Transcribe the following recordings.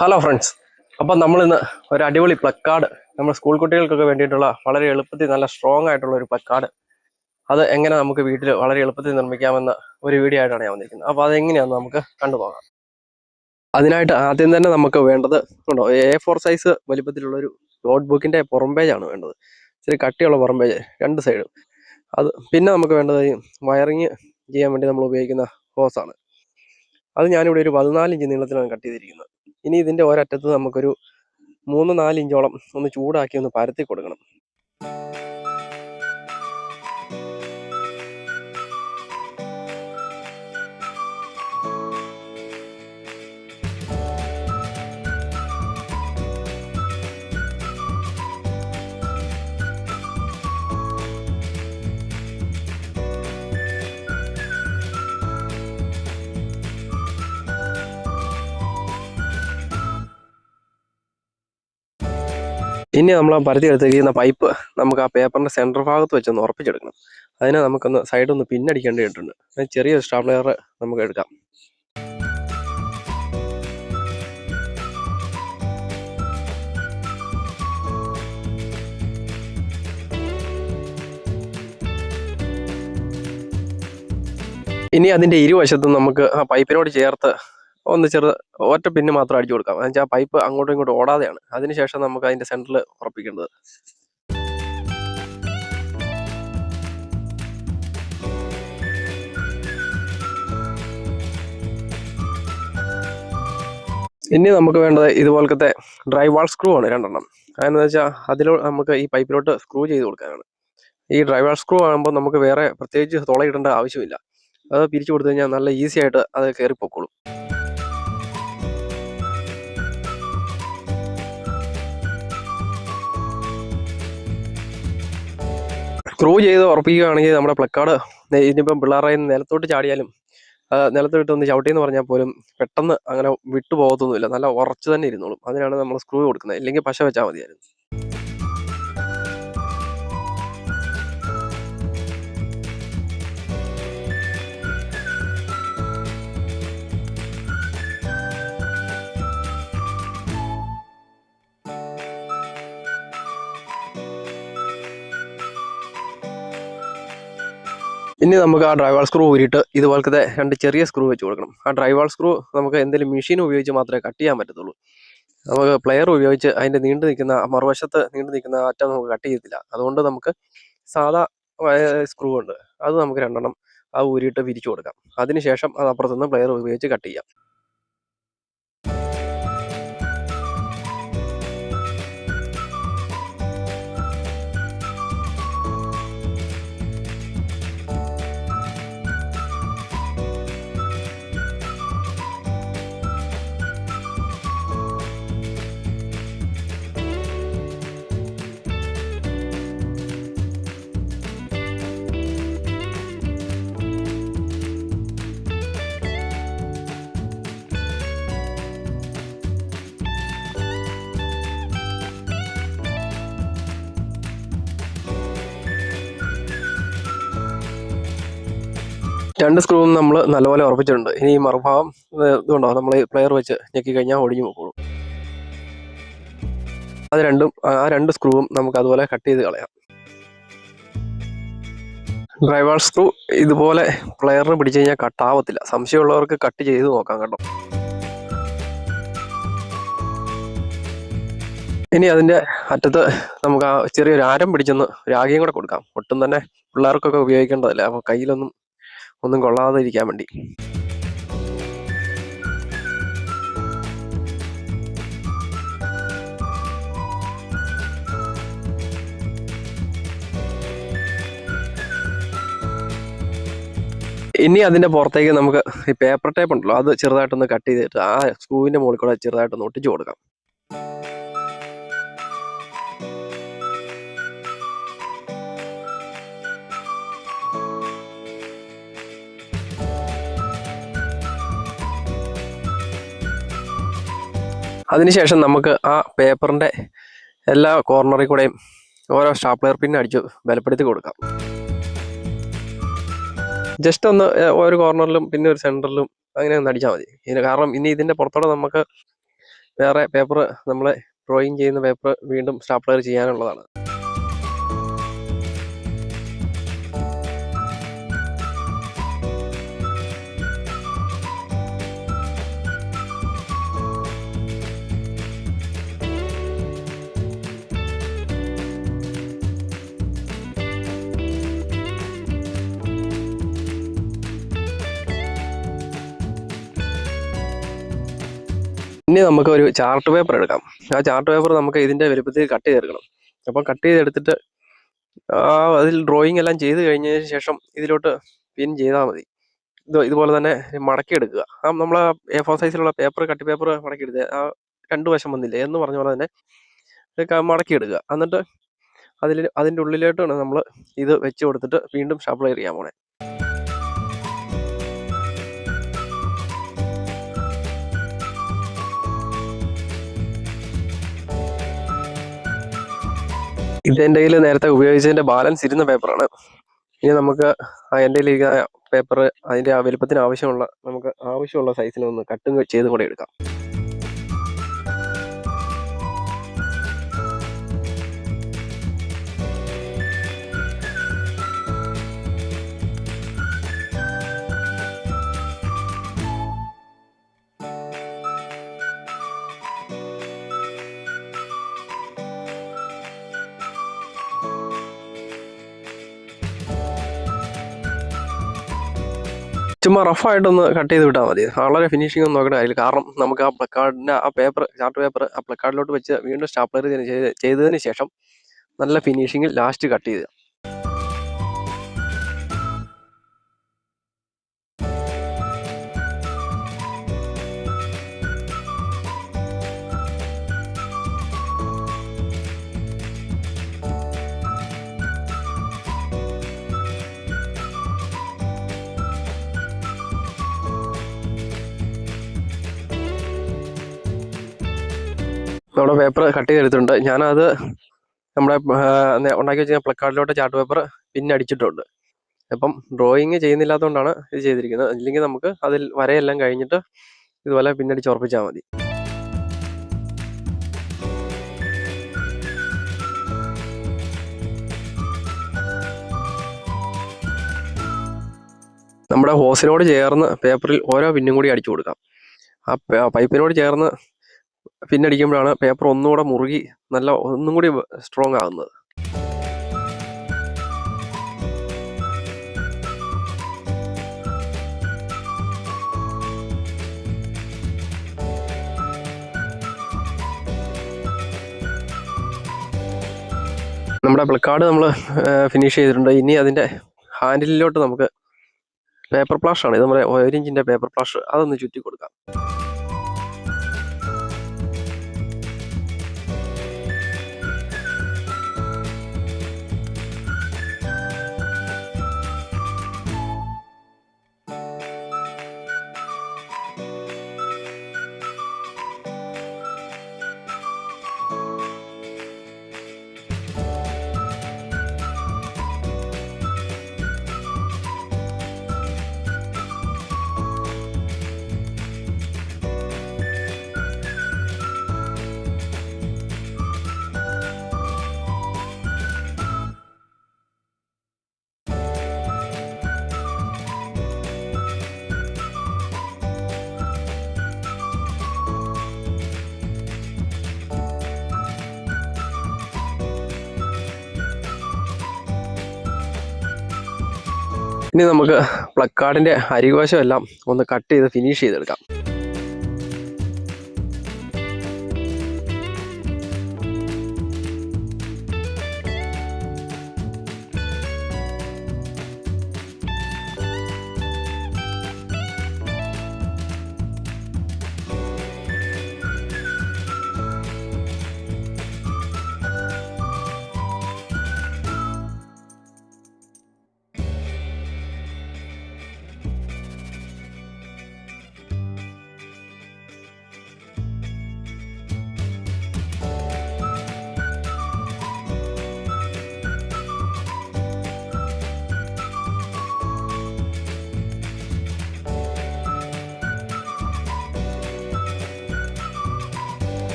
Hello friends. അപ്പം നമ്മളിന്ന് ഒരു അടിപൊളി പ്ലക്കാർഡ് നമ്മൾ സ്കൂൾ കുട്ടികൾക്കൊക്കെ വേണ്ടിയിട്ടുള്ള വളരെ എളുപ്പത്തിൽ നല്ല സ്ട്രോങ് ആയിട്ടുള്ള ഒരു പ്ലക്കാർഡ് അത് എങ്ങനെ നമുക്ക് വീട്ടിൽ വളരെ എളുപ്പത്തിൽ നിർമ്മിക്കാമെന്ന ഒരു വീഡിയോ ആയിട്ടാണ് ഞാൻ വന്നിരിക്കുന്നത്. അപ്പോൾ അതെങ്ങനെയാണെന്ന് നമുക്ക് കണ്ടുപോകാം. അതിനായിട്ട് ആദ്യം തന്നെ നമുക്ക് വേണ്ടത് ഉണ്ടോ A4 സൈസ് വലിപ്പത്തിലുള്ളൊരു നോട്ട് ബുക്കിൻ്റെ പുറം പേജാണ് വേണ്ടത്. ഇച്ചിരി കട്ടിയുള്ള പുറം പേജ് രണ്ട് സൈഡും. അത് പിന്നെ നമുക്ക് വേണ്ടത് ഈ വയറിങ് ചെയ്യാൻ വേണ്ടി നമ്മൾ ഉപയോഗിക്കുന്ന ഹോസാണ്. അത് ഞാനിവിടെ ഒരു 14 ഇഞ്ച് നീളത്തിലാണ് കട്ട് ചെയ്തിരിക്കുന്നത്. ഇനി ഇതിൻ്റെ ഒരറ്റത്ത് നമുക്കൊരു 3-4 ഇഞ്ചോളം ഒന്ന് ചൂടാക്കി ഒന്ന് പരത്തി കൊടുക്കണം. ഇനി നമ്മൾ ആ പരത്തി എടുത്തിരിക്കുന്ന പൈപ്പ് നമുക്ക് ആ പേപ്പറിൻ്റെ സെൻറ്റർ ഭാഗത്ത് വെച്ചൊന്ന് ഉറപ്പിച്ചെടുക്കണം. അതിനെ നമുക്കൊന്ന് സൈഡൊന്ന് പിന്നടിക്കേണ്ടതായിട്ടുണ്ട്. ചെറിയൊരു സ്റ്റാപ്ലെയർ നമുക്ക് എടുക്കാം. ഇനി അതിൻ്റെ ഇരുവശത്തും നമുക്ക് ആ പൈപ്പിനോട് ചേർത്ത് ഒന്ന് ഒറ്റ പിന്ന് മാത്രം അടിച്ചു കൊടുക്കാം. എന്നുവെച്ചാൽ ആ പൈപ്പ് അങ്ങോട്ടും ഇങ്ങോട്ടും ഓടാതെയാണ്. അതിനുശേഷം നമുക്ക് അതിൻ്റെ സെൻറ്ററിൽ ഉറപ്പിക്കേണ്ടത്. ഇനി നമുക്ക് വേണ്ടത് ഇതുപോലത്തെ ഡ്രൈ വാൾ സ്ക്രൂ ആണ് 2 അതെന്ന് വെച്ചാൽ നമുക്ക് ഈ പൈപ്പിലോട്ട് സ്ക്രൂ ചെയ്ത് കൊടുക്കാനാണ്. ഈ ഡ്രൈ വാൾ സ്ക്രൂ ആകുമ്പോൾ നമുക്ക് വേറെ പ്രത്യേകിച്ച് തുളയിടേണ്ട ആവശ്യമില്ല. അത് പിരിച്ചു കൊടുത്തു കഴിഞ്ഞാൽ നല്ല ഈസി ആയിട്ട് അത് കയറിപ്പോക്കോളും. സ്ക്രൂ ചെയ്ത് ഉറപ്പിക്കുകയാണെങ്കിൽ നമ്മുടെ പ്ലക്കാർഡ് ഇതിനിപ്പം പിള്ളേരുടെ നിലത്തോട്ട് ചാടിയാലും നിലത്തോട്ട് ഒന്ന് ചവിട്ടിയെന്ന് പറഞ്ഞാൽ പോലും പെട്ടെന്ന് അങ്ങനെ വിട്ടു പോകത്തൊന്നുമില്ല. നല്ല ഉറച്ചു തന്നെ ഇരുന്നോളും. അതിനാണ് നമ്മൾ സ്ക്രൂ കൊടുക്കുന്നത്. ഇല്ലെങ്കിൽ പശ വെച്ചാൽ മതിയായിരുന്നു. ഇനി നമുക്ക് ആ ഡ്രൈവാൾ സ്ക്രൂ ഊരിയിട്ട് ഇതുപോലത്തെ 2 ചെറിയ സ്ക്രൂ വെച്ച് കൊടുക്കണം. ആ ഡ്രൈവാൾ സ്ക്രൂ നമുക്ക് എന്തെങ്കിലും മെഷീൻ ഉപയോഗിച്ച് മാത്രമേ കട്ട് ചെയ്യാൻ പറ്റത്തുള്ളൂ. നമുക്ക് പ്ലെയർ ഉപയോഗിച്ച് അതിൻ്റെ മറുവശത്ത് നീണ്ടു നിൽക്കുന്ന അറ്റം നമുക്ക് കട്ട് ചെയ്യത്തില്ല. അതുകൊണ്ട് നമുക്ക് സാധാ സ്ക്രൂ ഉണ്ട്, അത് നമുക്ക് 2 ആ ഊരിയിട്ട് വിരിച്ചു കൊടുക്കാം. അതിനുശേഷം അത് അപ്പുറത്തുനിന്ന് പ്ലെയർ ഉപയോഗിച്ച് കട്ട് ചെയ്യാം. രണ്ട് സ്ക്രൂവും നമ്മൾ നല്ലപോലെ ഉറപ്പിച്ചിട്ടുണ്ട്. ഇനി ഈ മറുഭാഗം ഇതുണ്ടോ, നമ്മൾ പ്ലെയർ വെച്ച് ഞെക്കി കഴിഞ്ഞാൽ ഒടിഞ്ഞു പോകുള്ളൂ. ആ രണ്ട് സ്ക്രൂവും നമുക്ക് അതുപോലെ കട്ട് ചെയ്ത് കളയാം. ഡ്രൈവാൾ സ്ക്രൂ ഇതുപോലെ പ്ലെയറിന് പിടിച്ചു കഴിഞ്ഞാൽ കട്ടാവത്തില്ല. സംശയമുള്ളവർക്ക് കട്ട് ചെയ്ത് നോക്കാം കേട്ടോ. ഇനി അതിൻ്റെ അറ്റത്ത് നമുക്ക് ആ ചെറിയൊരു ആരം പിടിച്ചൊന്ന് രാഗിയും കൂടെ കൊടുക്കാം. ഒട്ടും തന്നെ പിള്ളേർക്കൊക്കെ ഉപയോഗിക്കേണ്ടതല്ലേ, അപ്പോൾ കയ്യിലൊന്നും കൊള്ളാതെ ഇരിക്കാൻ വേണ്ടി. ഇനി അതിൻ്റെ പുറത്തേക്ക് നമുക്ക് ഈ പേപ്പർ ടേപ്പ് ഉണ്ടല്ലോ, അത് ചെറുതായിട്ടൊന്ന് കട്ട് ചെയ്തിട്ട് ആ സ്ക്രൂവിൻ്റെ മുകളിൽ കൂടെ ചെറുതായിട്ടൊന്ന് ഒട്ടിച്ചു കൊടുക്കാം. അതിനുശേഷം നമുക്ക് ആ പേപ്പറിൻ്റെ എല്ലാ കോർണറിൽ കൂടെയും ഓരോ സ്റ്റാപ്ലെയർ പിൻ അടിച്ച് ബലപ്പെടുത്തി കൊടുക്കാം. ജസ്റ്റ് ഒന്ന് ഒരു കോർണറിലും പിന്നെ ഒരു സെൻറ്ററിലും അങ്ങനെ ഒന്ന് അടിച്ചാൽ മതി. കാരണം ഇനി ഇതിൻ്റെ പുറത്തോടെ നമുക്ക് വേറെ പേപ്പർ നമ്മൾ ഡ്രോയിങ് ചെയ്യുന്ന പേപ്പർ വീണ്ടും സ്റ്റാപ്ലർ ചെയ്യാനുള്ളതാണ്. ഇനി നമുക്ക് ഒരു ചാർട്ട് പേപ്പർ എടുക്കാം. ആ ചാർട്ട് പേപ്പർ നമുക്ക് ഇതിൻ്റെ വലുപ്പത്തിൽ കട്ട് ചെയ്തെടുക്കണം. അപ്പം കട്ട് ചെയ്തെടുത്തിട്ട് അതിൽ ഡ്രോയിങ് എല്ലാം ചെയ്ത് കഴിഞ്ഞതിന് ശേഷം ഇതിലോട്ട് പിൻ ചെയ്താൽ മതി. ഇതുപോലെ തന്നെ മടക്കി എടുക്കുക. നമ്മൾ A4 സൈസിലുള്ള പേപ്പർ, കട്ടി പേപ്പർ മടക്കി എടുക്കുക. ആ 2 വശം വന്നില്ലേ എന്ന് പറഞ്ഞ പോലെ തന്നെ മടക്കി എടുക്കുക. എന്നിട്ട് അതിൻ്റെ ഉള്ളിലോട്ടാണ് നമ്മൾ ഇത് വെച്ച് കൊടുത്തിട്ട് വീണ്ടും സ്റ്റാപ്ലർ ചെയ്യാൻ പോണേ. ഇതെൻ്റെ കയ്യിൽ നേരത്തെ ഉപയോഗിച്ചതിൻ്റെ ബാലൻസ് ഇരുന്ന പേപ്പറാണ്. ഇനി നമുക്ക് എൻ്റെ കയ്യിലിരിക്കുന്ന പേപ്പർ അതിൻ്റെ ആ വലുപ്പത്തിന് നമുക്ക് ആവശ്യമുള്ള സൈസിനൊന്ന് കട്ടും ചെയ്തും കൂടെ എടുക്കാം. ചുമ്മാ റഫായിട്ടൊന്ന് കട്ട് ചെയ്ത് വിട്ടാൽ മതി. വളരെ ഫിനിഷിംഗ് ഒന്നും നോക്കണ്ട കാര്യമില്ല. കാരണം നമുക്ക് ആ പ്ലക്കാർഡിൻ്റെ ആ പേപ്പർ, ചാർട്ട് പേപ്പർ ആ പ്ലക്കാർഡിലോട്ട് വെച്ച് വീണ്ടും സ്റ്റാപ്ലർ ചെയ്തതിന് ശേഷം നല്ല ഫിനിഷിങ്ങിൽ ലാസ്റ്റ് കട്ട് ചെയ്യുക. നമ്മുടെ പേപ്പർ കട്ട് ചെയ്തെടുത്തിട്ടുണ്ട്. ഞാനത് നമ്മുടെ ഉണ്ടാക്കി വെച്ച പ്ലക്കാർഡിലോട്ട് ചാർട്ട് പേപ്പർ പിന്നടിച്ചിട്ടുണ്ട്. അപ്പം ഡ്രോയിങ് ചെയ്യുന്നില്ലാത്തതുകൊണ്ടാണ് ഇത് ചെയ്തിരിക്കുന്നത്. ഇല്ലെങ്കിൽ നമുക്ക് അതിൽ വരയെല്ലാം കഴിഞ്ഞിട്ട് ഇതുപോലെ പിന്നടിച്ച് ഉറപ്പിച്ചാൽ മതി. നമ്മുടെ ഹോസിനോട് ചേർന്ന് പേപ്പറിൽ ഓരോ പിന്നും കൂടി അടിച്ചു കൊടുക്കാം. ആ പൈപ്പിനോട് ചേർന്ന് പിന്നടിക്കുമ്പോഴാണ് പേപ്പർ ഒന്നുകൂടെ മുറുകി ഒന്നും കൂടി സ്ട്രോങ് ആകുന്നത്. നമ്മുടെ പ്ലക്കാർഡ് നമ്മൾ ഫിനിഷ് ചെയ്തിട്ടുണ്ട്. ഇനി അതിൻ്റെ ഹാൻഡിലോട്ട് നമുക്ക് പേപ്പർ പ്ലാഷ് ആണ്, ഇത് നമ്മുടെ 1 ഇഞ്ചിൻ്റെ പേപ്പർ പ്ലാഷ്, അതൊന്ന് ചുറ്റി കൊടുക്കാം. ഇനി നമുക്ക് പ്ലക്കാർഡിൻ്റെ അരികവശം എല്ലാം ഒന്ന് കട്ട് ചെയ്ത് ഫിനിഷ് ചെയ്തെടുക്കാം.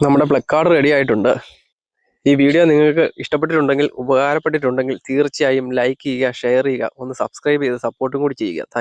നമ്മുടെ പ്ലക്കാർഡ് റെഡി ആയിട്ടുണ്ട്. ഈ വീഡിയോ നിങ്ങൾക്ക് ഇഷ്ടപ്പെട്ടിട്ടുണ്ടെങ്കിൽ, ഉപകാരപ്പെട്ടിട്ടുണ്ടെങ്കിൽ തീർച്ചയായും ലൈക്ക് ചെയ്യുക, ഷെയർ ചെയ്യുക, ഒന്ന് സബ്സ്ക്രൈബ് ചെയ്ത് സപ്പോർട്ടും കൂടി ചെയ്യുക. താങ്ക്